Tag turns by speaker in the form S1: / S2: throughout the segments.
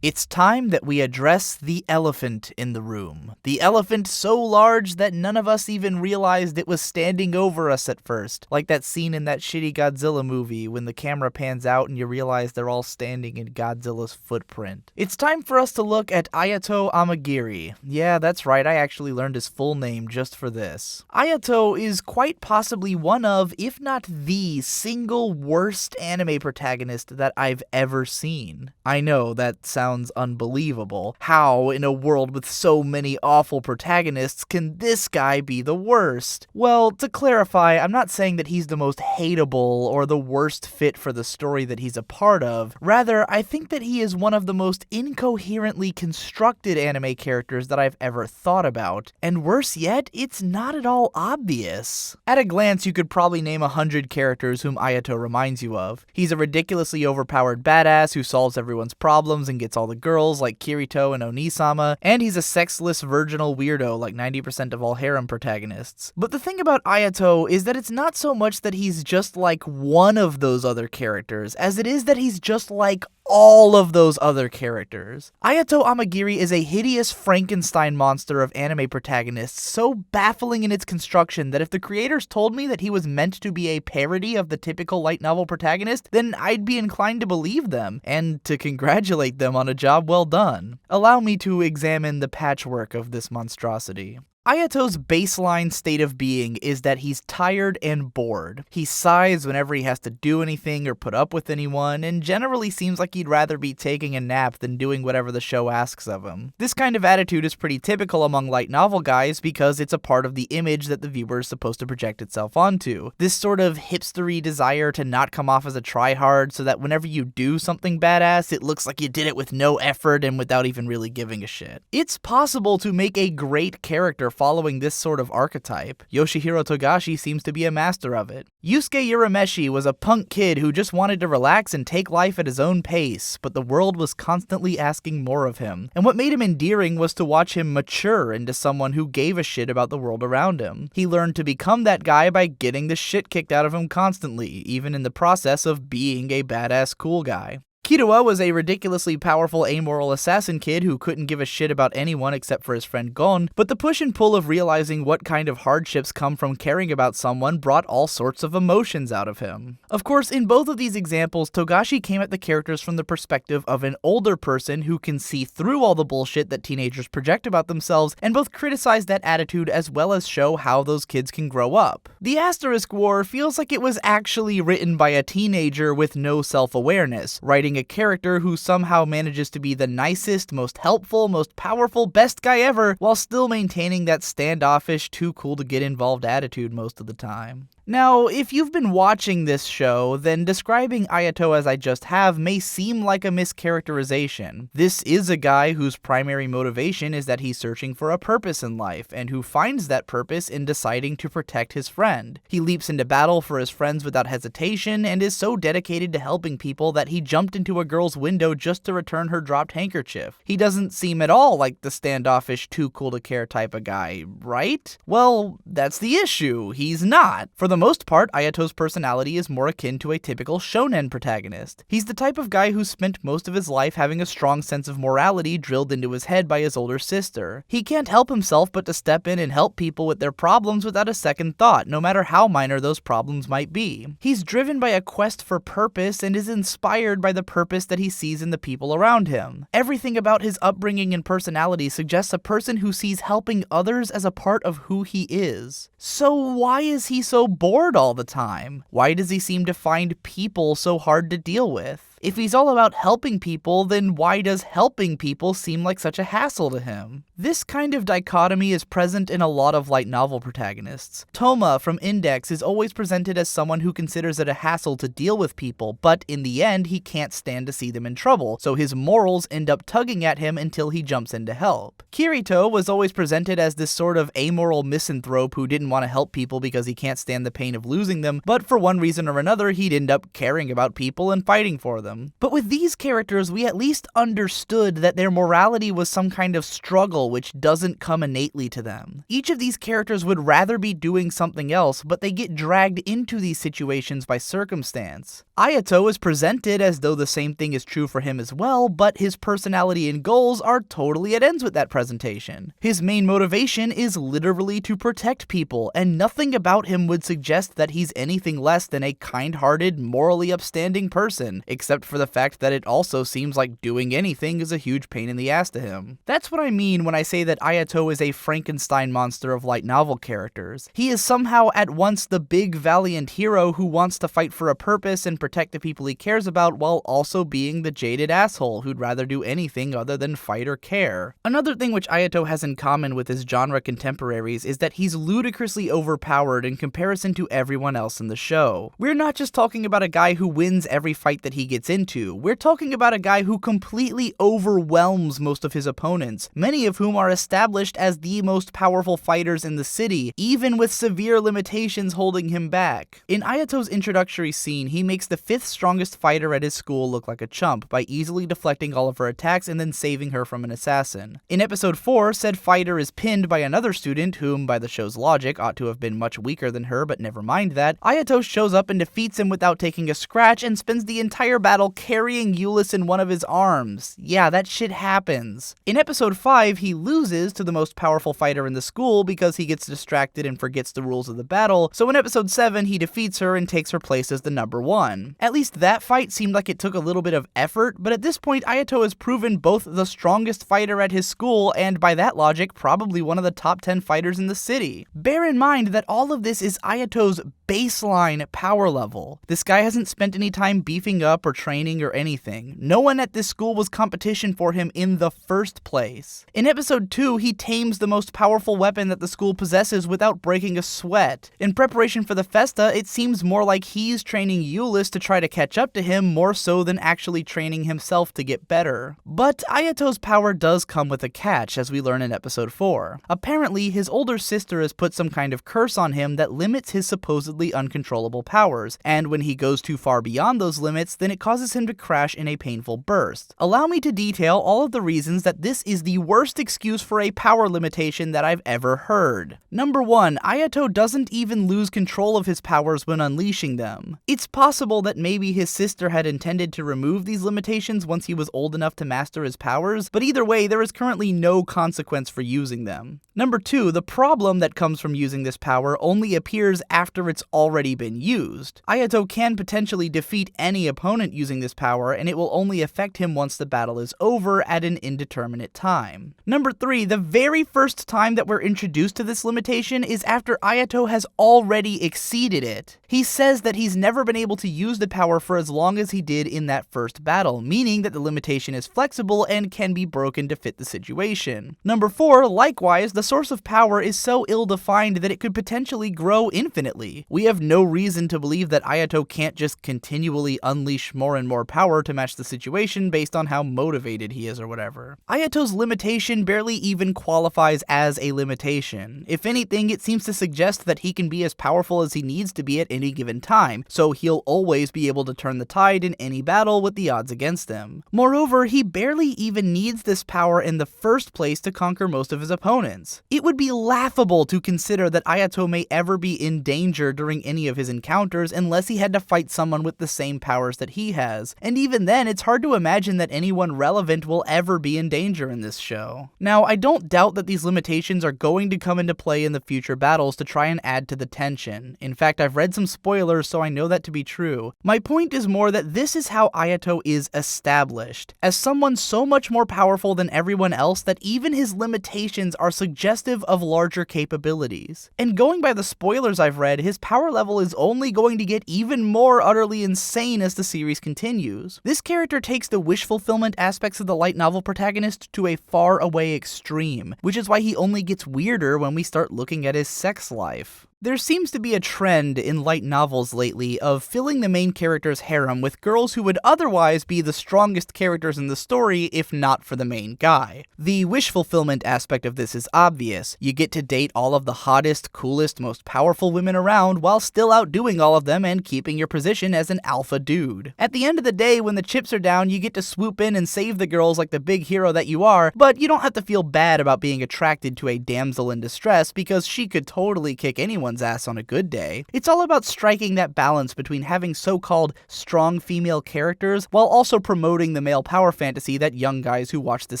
S1: It's time that we address the elephant in the room. The elephant so large that none of us even realized it was standing over us at first. Like that scene in that shitty Godzilla movie when the camera pans out and you realize they're all standing in Godzilla's footprint. It's time for us to look at Ayato Amagiri. Yeah, that's right, I actually learned his full name just for this. Ayato is quite possibly one of, if not the single worst anime protagonist that I've ever seen. I know, that sounds unbelievable. How, in a world with so many awful protagonists, can this guy be the worst? Well, to clarify, I'm not saying that he's the most hateable or the worst fit for the story that he's a part of. Rather, I think that he is one of the most incoherently constructed anime characters that I've ever thought about. And worse yet, it's not at all obvious. At a glance, you could probably name 100 characters whom Ayato reminds you of. He's a ridiculously overpowered badass who solves everyone's problems and gets all the girls like Kirito and Onisama, and he's a sexless virginal weirdo like 90% of all harem protagonists. But the thing about Ayato is that it's not so much that he's just like one of those other characters, as it is that he's just like all of those other characters. Ayato Amagiri is a hideous Frankenstein monster of anime protagonists, so baffling in its construction that if the creators told me that he was meant to be a parody of the typical light novel protagonist, then I'd be inclined to believe them, and to congratulate them on a job well done. Allow me to examine the patchwork of this monstrosity. Ayato's baseline state of being is that he's tired and bored. He sighs whenever he has to do anything or put up with anyone, and generally seems like he'd rather be taking a nap than doing whatever the show asks of him. This kind of attitude is pretty typical among light novel guys because it's a part of the image that the viewer is supposed to project itself onto. This sort of hipstery desire to not come off as a tryhard so that whenever you do something badass, it looks like you did it with no effort and without even really giving a shit. It's possible to make a great character following this sort of archetype. Yoshihiro Togashi seems to be a master of it. Yusuke Urameshi was a punk kid who just wanted to relax and take life at his own pace, but the world was constantly asking more of him. And what made him endearing was to watch him mature into someone who gave a shit about the world around him. He learned to become that guy by getting the shit kicked out of him constantly, even in the process of being a badass cool guy. Kirua was a ridiculously powerful amoral assassin kid who couldn't give a shit about anyone except for his friend Gon, but the push and pull of realizing what kind of hardships come from caring about someone brought all sorts of emotions out of him. Of course, in both of these examples, Togashi came at the characters from the perspective of an older person who can see through all the bullshit that teenagers project about themselves, and both criticize that attitude as well as show how those kids can grow up. The Asterisk War feels like it was actually written by a teenager with no self-awareness, writing a character who somehow manages to be the nicest, most helpful, most powerful, best guy ever, while still maintaining that standoffish, too cool to get involved attitude most of the time. Now, if you've been watching this show, then describing Ayato as I just have may seem like a mischaracterization. This is a guy whose primary motivation is that he's searching for a purpose in life, and who finds that purpose in deciding to protect his friend. He leaps into battle for his friends without hesitation, and is so dedicated to helping people that he jumped into a girl's window just to return her dropped handkerchief. He doesn't seem at all like the standoffish, too cool to care type of guy, right? Well, that's the issue. He's not. For the most part, Ayato's personality is more akin to a typical shonen protagonist. He's the type of guy who spent most of his life having a strong sense of morality drilled into his head by his older sister. He can't help himself but to step in and help people with their problems without a second thought, no matter how minor those problems might be. He's driven by a quest for purpose and is inspired by the purpose that he sees in the people around him. Everything about his upbringing and personality suggests a person who sees helping others as a part of who he is. So why is he so bored all the time? Why does he seem to find people so hard to deal with? If he's all about helping people, then why does helping people seem like such a hassle to him? This kind of dichotomy is present in a lot of light novel protagonists. Toma from Index is always presented as someone who considers it a hassle to deal with people, but in the end he can't stand to see them in trouble, so his morals end up tugging at him until he jumps in to help. Kirito was always presented as this sort of amoral misanthrope who didn't want to help people because he can't stand the pain of losing them, but for one reason or another he'd end up caring about people and fighting for them. them. But with these characters, we at least understood that their morality was some kind of struggle which doesn't come innately to them. Each of these characters would rather be doing something else, but they get dragged into these situations by circumstance. Ayato is presented as though the same thing is true for him as well, but his personality and goals are totally at ends with that presentation. His main motivation is literally to protect people, and nothing about him would suggest that he's anything less than a kind-hearted, morally upstanding person, except for the fact that it also seems like doing anything is a huge pain in the ass to him. That's what I mean when I say that Ayato is a Frankenstein monster of light novel characters. He is somehow at once the big valiant hero who wants to fight for a purpose and protect the people he cares about, while also being the jaded asshole who'd rather do anything other than fight or care. Another thing which Ayato has in common with his genre contemporaries is that he's ludicrously overpowered in comparison to everyone else in the show. We're not just talking about a guy who wins every fight that he gets into, we're talking about a guy who completely overwhelms most of his opponents, many of whom are established as the most powerful fighters in the city, even with severe limitations holding him back. In Ayato's introductory scene, he makes the 5th strongest fighter at his school look like a chump by easily deflecting all of her attacks and then saving her from an assassin. In episode 4, said fighter is pinned by another student whom, by the show's logic, ought to have been much weaker than her, but never mind that. Ayato shows up and defeats him without taking a scratch and spends the entire battle carrying Euless in one of his arms. Yeah, that shit happens. In episode 5, he loses to the most powerful fighter in the school because he gets distracted and forgets the rules of the battle, so in episode 7, he defeats her and takes her place as the number 1. At least that fight seemed like it took a little bit of effort, but at this point, Ayato has proven both the strongest fighter at his school and, by that logic, probably one of the top 10 fighters in the city. Bear in mind that all of this is Ayato's baseline power level. This guy hasn't spent any time beefing up or training or anything. No one at this school was competition for him in the first place. In episode 2, he tames the most powerful weapon that the school possesses without breaking a sweat. In preparation for the festa, it seems more like he's training Euless to try to catch up to him more so than actually training himself to get better. But Ayato's power does come with a catch, as we learn in episode 4. Apparently, his older sister has put some kind of curse on him that limits his supposedly uncontrollable powers, and when he goes too far beyond those limits, then it causes him to crash in a painful burst. Allow me to detail all of the reasons that this is the worst excuse for a power limitation that I've ever heard. Number 1, Ayato doesn't even lose control of his powers when unleashing them. It's possible that maybe his sister had intended to remove these limitations once he was old enough to master his powers, but either way, there is currently no consequence for using them. Number 2, the problem that comes from using this power only appears after it's already been used. Ayato can potentially defeat any opponent using this power, and it will only affect him once the battle is over at an indeterminate time. Number 3, the very first time that we're introduced to this limitation is after Ayato has already exceeded it. He says that he's never been able to use the power for as long as he did in that first battle, meaning that the limitation is flexible and can be broken to fit the situation. Number 4, likewise, the source of power is so ill-defined that it could potentially grow infinitely. We have no reason to believe that Ayato can't just continually unleash more and more power to match the situation based on how motivated he is or whatever. Ayato's limitation barely even qualifies as a limitation. If anything, it seems to suggest that he can be as powerful as he needs to be at any given time, so he'll always be able to turn the tide in any battle with the odds against him. Moreover, he barely even needs this power in the first place to conquer most of his opponents. It would be laughable to consider that Ayato may ever be in danger during any of his encounters unless he had to fight someone with the same powers that he has, and even then it's hard to imagine that anyone relevant will ever be in danger in this show. Now, I don't doubt that these limitations are going to come into play in the future battles to try and add to the tension. In fact, I've read some spoilers, so I know that to be true. My point is more that this is how Ayato is established, as someone so much more powerful than everyone else that even his limitations are suggestive of larger capabilities. And going by the spoilers I've read, his power level is only going to get even more utterly insane as the series continues. This character takes the wish fulfillment aspects of the light novel protagonist to a far away extreme, which is why he only gets weirder when we start looking at his sex life. There seems to be a trend in light novels lately of filling the main character's harem with girls who would otherwise be the strongest characters in the story if not for the main guy. The wish fulfillment aspect of this is obvious. You get to date all of the hottest, coolest, most powerful women around while still outdoing all of them and keeping your position as an alpha dude. At the end of the day, when the chips are down, you get to swoop in and save the girls like the big hero that you are, but you don't have to feel bad about being attracted to a damsel in distress because she could totally kick anyone's ass on a good day. It's all about striking that balance between having so-called strong female characters while also promoting the male power fantasy that young guys who watch this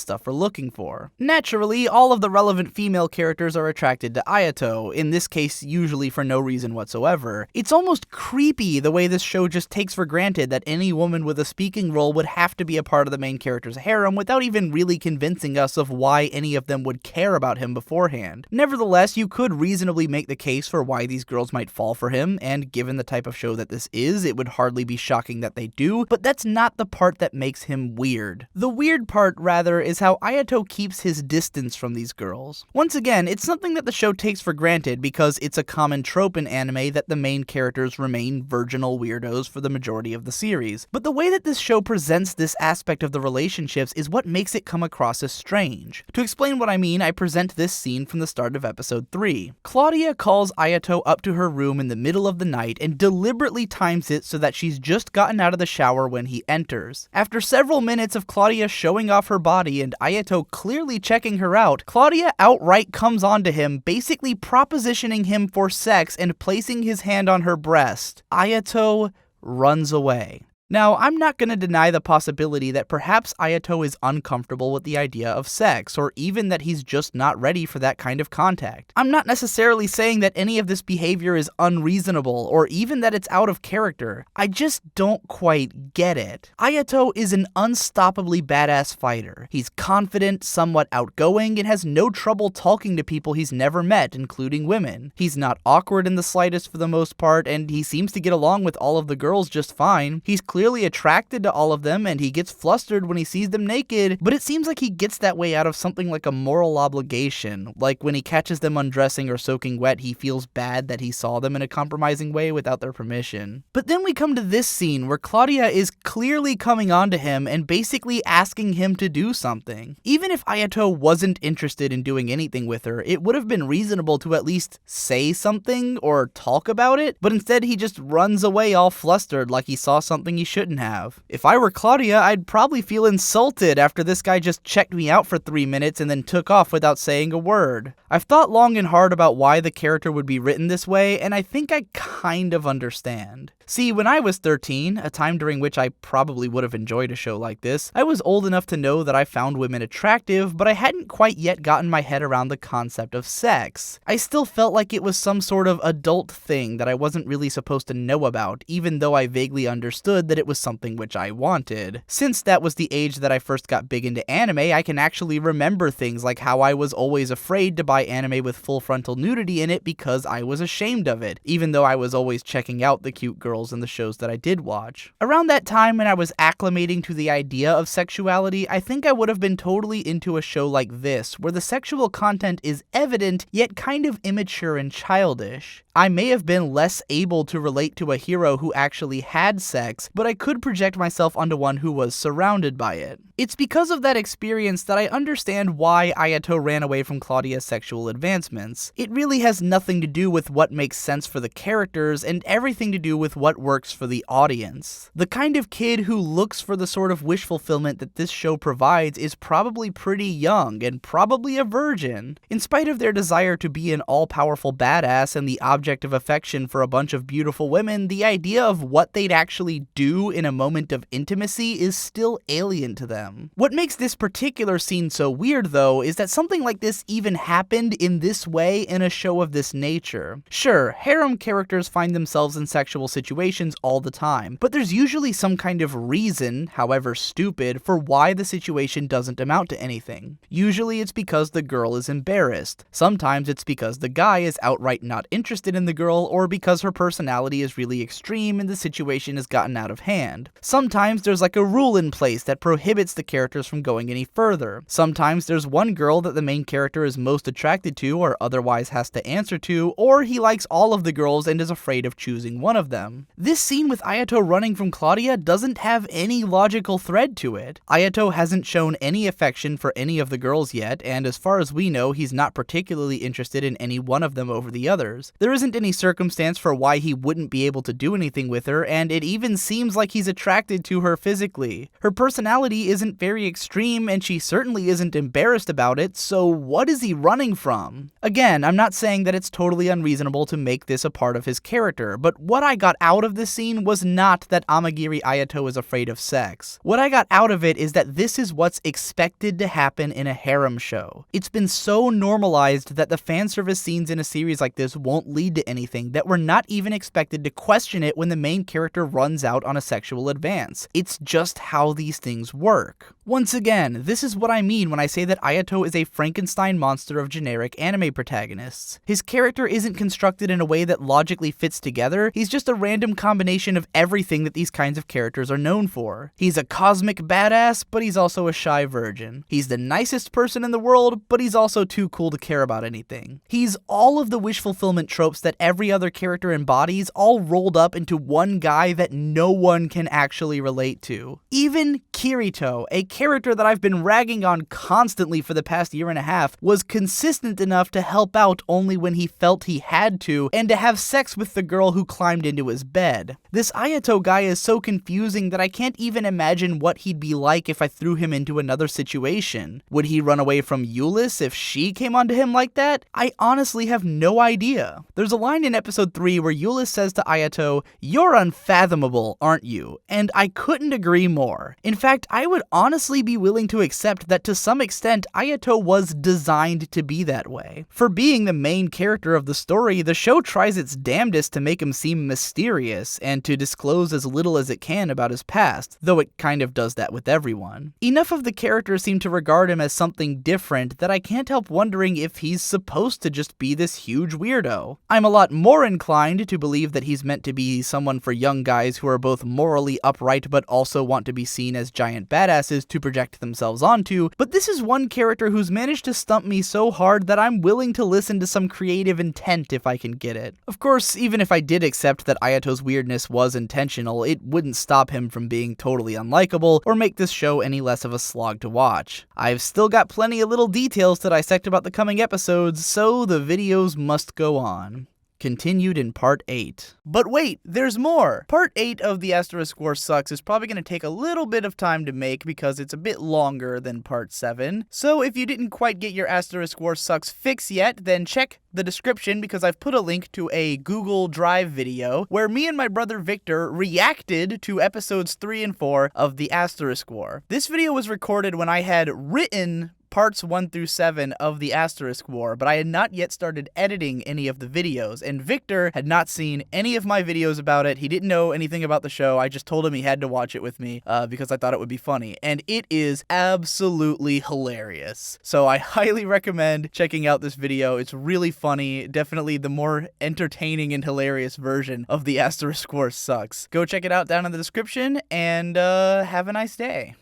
S1: stuff are looking for. Naturally, all of the relevant female characters are attracted to Ayato, in this case usually for no reason whatsoever. It's almost creepy the way this show just takes for granted that any woman with a speaking role would have to be a part of the main character's harem without even really convincing us of why any of them would care about him beforehand. Nevertheless, you could reasonably make the case for why these girls might fall for him, and given the type of show that this is, it would hardly be shocking that they do, but that's not the part that makes him weird. The weird part, rather, is how Ayato keeps his distance from these girls. Once again, it's something that the show takes for granted because it's a common trope in anime that the main characters remain virginal weirdos for the majority of the series. But the way that this show presents this aspect of the relationships is what makes it come across as strange. To explain what I mean, I present this scene from the start of episode 3. Claudia calls Ayato up to her room in the middle of the night and deliberately times it so that she's just gotten out of the shower when he enters. After several minutes of Claudia showing off her body and Ayato clearly checking her out, Claudia outright comes onto him, basically propositioning him for sex and placing his hand on her breast. Ayato runs away. Now, I'm not going to deny the possibility that perhaps Ayato is uncomfortable with the idea of sex, or even that he's just not ready for that kind of contact. I'm not necessarily saying that any of this behavior is unreasonable, or even that it's out of character. I just don't quite get it. Ayato is an unstoppably badass fighter. He's confident, somewhat outgoing, and has no trouble talking to people he's never met, including women. He's not awkward in the slightest for the most part, and he seems to get along with all of the girls just fine. He's clearly attracted to all of them, and he gets flustered when he sees them naked, but it seems like he gets that way out of something like a moral obligation. Like when he catches them undressing or soaking wet, he feels bad that he saw them in a compromising way without their permission. But then we come to this scene where Claudia is clearly coming on to him and basically asking him to do something. Even if Ayato wasn't interested in doing anything with her, it would have been reasonable to at least say something or talk about it, but instead he just runs away all flustered like he saw something he shouldn't have. If I were Claudia, I'd probably feel insulted after this guy just checked me out for 3 minutes and then took off without saying a word. I've thought long and hard about why the character would be written this way, and I think I kind of understand. See, when I was 13, a time during which I probably would have enjoyed a show like this, I was old enough to know that I found women attractive, but I hadn't quite yet gotten my head around the concept of sex. I still felt like it was some sort of adult thing that I wasn't really supposed to know about, even though I vaguely understood that it was something which I wanted. Since that was the age that I first got big into anime, I can actually remember things like how I was always afraid to buy anime with full frontal nudity in it because I was ashamed of it, even though I was always checking out the cute girls in the shows that I did watch. Around that time when I was acclimating to the idea of sexuality, I think I would have been totally into a show like this, where the sexual content is evident, yet kind of immature and childish. I may have been less able to relate to a hero who actually had sex, but I could project myself onto one who was surrounded by it. It's because of that experience that I understand why Ayato ran away from Claudia's sexual advancements. It really has nothing to do with what makes sense for the characters and everything to do with what works for the audience. The kind of kid who looks for the sort of wish fulfillment that this show provides is probably pretty young and probably a virgin. In spite of their desire to be an all-powerful badass and the object of affection for a bunch of beautiful women, the idea of what they'd actually do in a moment of intimacy is still alien to them. What makes this particular scene so weird, though, is that something like this even happened in this way in a show of this nature. Sure, harem characters find themselves in sexual situations situations all the time, but there's usually some kind of reason, however stupid, for why the situation doesn't amount to anything. Usually it's because the girl is embarrassed. Sometimes it's because the guy is outright not interested in the girl, or because her personality is really extreme and the situation has gotten out of hand. Sometimes there's like a rule in place that prohibits the characters from going any further. Sometimes there's one girl that the main character is most attracted to or otherwise has to answer to, or he likes all of the girls and is afraid of choosing one of them. This scene with Ayato running from Claudia doesn't have any logical thread to it. Ayato hasn't shown any affection for any of the girls yet, and as far as we know, he's not particularly interested in any one of them over the others. There isn't any circumstance for why he wouldn't be able to do anything with her, and it even seems like he's attracted to her physically. Her personality isn't very extreme, and she certainly isn't embarrassed about it, so what is he running from? Again, I'm not saying that it's totally unreasonable to make this a part of his character, but what I got out of this scene was not that Amagiri Ayato is afraid of sex. What I got out of it is that this is what's expected to happen in a harem show. It's been so normalized that the fan service scenes in a series like this won't lead to anything that we're not even expected to question it when the main character runs out on a sexual advance. It's just how these things work. Once again, this is what I mean when I say that Ayato is a Frankenstein monster of generic anime protagonists. His character isn't constructed in a way that logically fits together, he's just a random combination of everything that these kinds of characters are known for. He's a cosmic badass, but he's also a shy virgin. He's the nicest person in the world, but he's also too cool to care about anything. He's all of the wish fulfillment tropes that every other character embodies, all rolled up into one guy that no one can actually relate to. Even Kirito, a character that I've been ragging on constantly for the past year and a half, was consistent enough to help out only when he felt he had to, and to have sex with the girl who climbed into his bed. This Ayato guy is so confusing that I can't even imagine what he'd be like if I threw him into another situation. Would he run away from Euless if she came onto him like that? I honestly have no idea. There's a line in episode 3 where Euless says to Ayato, "You're unfathomable, aren't you?" And I couldn't agree more. In fact, I would honestly be willing to accept that to some extent Ayato was designed to be that way. For being the main character of the story, the show tries its damnedest to make him seem mysterious and to disclose as little as it can about his past, though it kind of does that with everyone. Enough of the characters seem to regard him as something different that I can't help wondering if he's supposed to just be this huge weirdo. I'm a lot more inclined to believe that he's meant to be someone for young guys who are both morally upright but also want to be seen as giant badasses to project themselves onto, but this is one character who's managed to stump me so hard that I'm willing to listen to some creative intent if I can get it. Of course, even if I did accept that Ayato's weirdness was intentional, it wouldn't stop him from being totally unlikable or make this show any less of a slog to watch. I've still got plenty of little details to dissect about the coming episodes, so the videos must go on. Continued in Part 8. But wait, there's more! Part 8 of the Asterisk War Sucks is probably going to take a little bit of time to make because it's a bit longer than Part 7. So if you didn't quite get your Asterisk War Sucks fix yet, then check the description because I've put a link to a Google Drive video where me and my brother Victor reacted to episodes 3 and 4 of the Asterisk War. This video was recorded when I had written parts 1 through 7 of the Asterisk War, but I had not yet started editing any of the videos, and Victor had not seen any of my videos about it. He didn't know anything about the show. I just told him he had to watch it with me because I thought it would be funny, and it is absolutely hilarious. So I highly recommend checking out this video. It's really funny, definitely the more entertaining and hilarious version of the Asterisk War Sucks. Go check it out down in the description, and have a nice day.